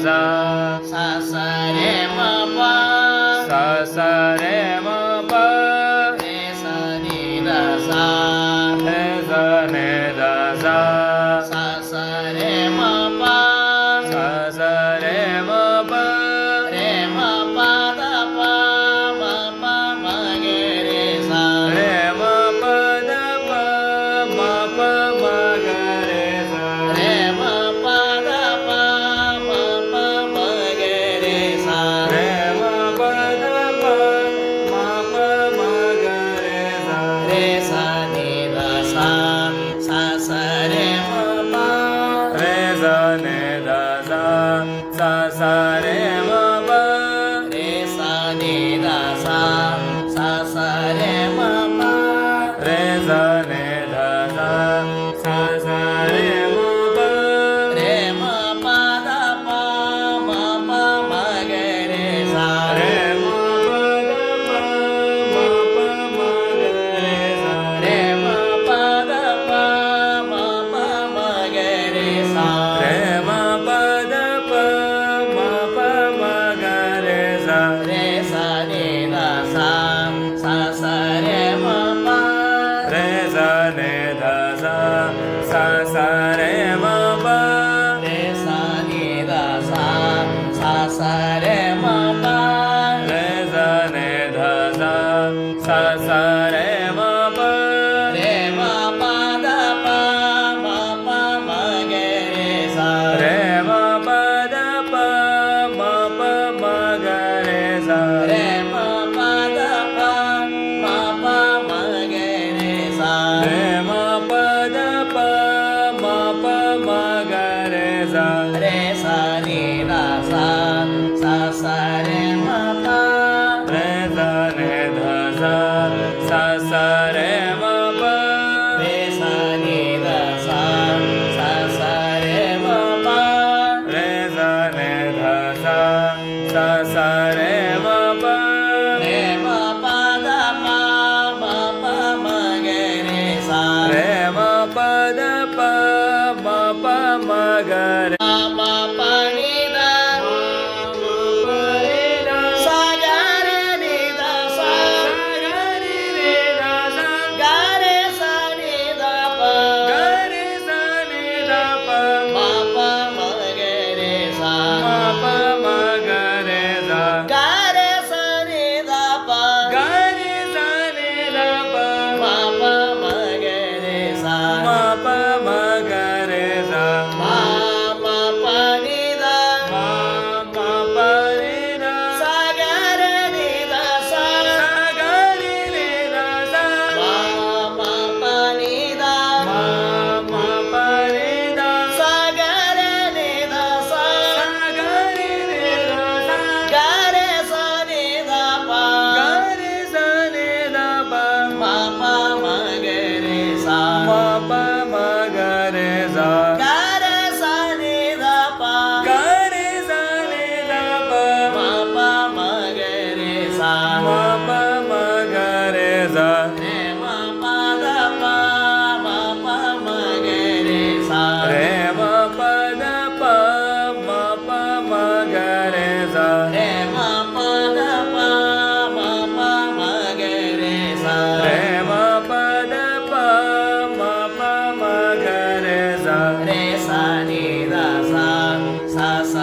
सा सा सा रे म प सा सा रे म प रे सा नि ध सा रे सा नि ध सा सा सा रे म प सा सा रे म प रे म प ध प म प म ग रे सा रे म प ध प म प म ग रे सा रे म प ध प म प म ग रे सा रे म प ध प म प म ग रे सा रे सा नि ध सा सा सा रे म प रे सा नि ध सा सा सा रे म प रे सा नि ध सा सा सा रे म प रे सा नि ध सा सा सा रे म प रे म प ध प म प म ग रे सा रे म प ध प म प म ग रे सा रे म प ध प म प म ग रे सा रे म प ध प म प म ಗ रे सा रे सा नि ध सा सा सा रे म प रे सा नि ध सा सा सा रे म प रे सा नि ध सा सा सा रे म प रे सा नि ध सा सा सा रे म प रे म प ध प म प म ग रे सा रे म प ध प म प म ಗ रे सा रे म प ध प म प म ಗ रे सा रे म प ಧ ಪ ಮ ಪ ಮ ಗ ರೆ ಸ रे सा नि ಧ सा सा सा ರೆ म ಪ ರೆ ಸ ನಿ ಧ ಸ ಸ ಸ ರೆ ಮ ಪ ರೆ सा नि ಧ ಸ ಸ ಸ ರೆ ಮ ಪ ರೆ ಸ ನಿ ಧ ಸ ಸ ಸ ರೆ ಮ ಪ ರೆ ಮ ಪ ಧ ಪ ಮ ಪ ಮ ಗ ರೆ ಸ ರೆ ಮ ಪ ಧ ಪ ಮ ಪ ಮ ಗ ರೆ ಮ ಪ ನಿ ಧ ಮ ಪ ರೆ ಧ ಸ ಗ ರೆ ನಿ ಧ ಸ ಗ ರಿ ರೆ ಧ ಸ ಗ ರೆ ಸ ನಿ ಧ ಪ ಗ ರೆ ಸ ನಿ ಧ ಪ ಮ ಪ ಮ ಗ ರೆ ಸ ಮ ಪ ಮ ಗ ರೆ ಸ ಗ ರೆ ಸ ನಿ ಧ ಪ ಗ ರೆ ಸ ನಿ ಧ ಪ ಮ ಪ ಮ ಗ ರೆ ಸ ಮ ಪ ಮ ಗ ರೆ ಸ ಮ ಮ ಪ ನಿ ಧ ಮ ಮ ಪ ರೆ ಧ ಸ ಗ ರೆ ನಿ ಧ ಸ ಸ ಗ ರಿ ರೆ ಧ ಸ ಮ ಮ ಪ ನಿ ಧ ಮ ಮ ಪ ರೆ ಧ ಸ ಗ ರೆ ನಿ ಧ ಸ ಸ ಗ ರಿ ರೆ ಧ ಸ ಗ ರೆ ಸ ನಿ ಧ ಪ ಗ ರೆ ಸ ನಿ ಧ ಪ ಮ ಪ ಮ ಗ ರೆ ಸ ಮ ಪ ಮ ಗ ರೆ ಸ ಗ ರೆ ಸ ನಿ ಧ ಪ ಗ ರೆ ಸ ನಿ ಧ ಪ ಮ ಪ ಮ ಗ ರೆ ಸ ಮ ಪ ಮ ಗ ರೆ ಸ ರೆ ಮ ಪ ಧ ಪ ಮ ಪ ಮ ಗ ರೆ ಸ ರೆ ಮ ಪ ಧ ಪ ಮ ಪ ಮ ಗ ರೆ ಸ ರೆ ಮ ಪ ಧ ಪ ಮ ಪ ಮ ಗ ರೆ ಸ ರೆ ಮ ಪ ಧ ಪ ಮ ಪ ಮ ಗ ರೆ ಸ ರೆ ಸ ನಿ ಧ ಸ ಸ ಸ